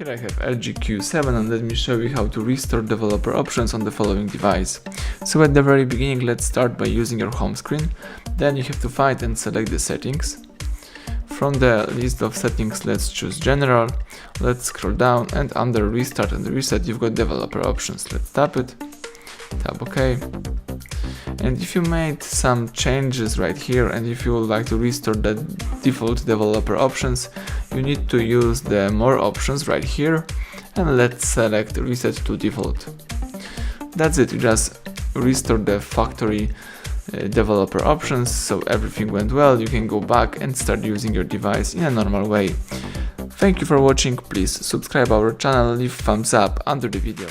Here I have LG Q7 and let me show you how to restore developer options on the following device. So at the very beginning, let's start by using your home screen. Then you have to find and select the settings. From the list of settings, let's choose General. Let's scroll down and under Restart and Reset you've got developer options. Let's tap it, tap OK. And if you made some changes right here and if you would like to restore the default developer options, you need to use the More options right here and let's select Reset to Default. That's it, you just restore the factory developer options, so everything went well. You can go back and start using your device in a normal way. Thank you for watching, please subscribe our channel, leave thumbs up under the video.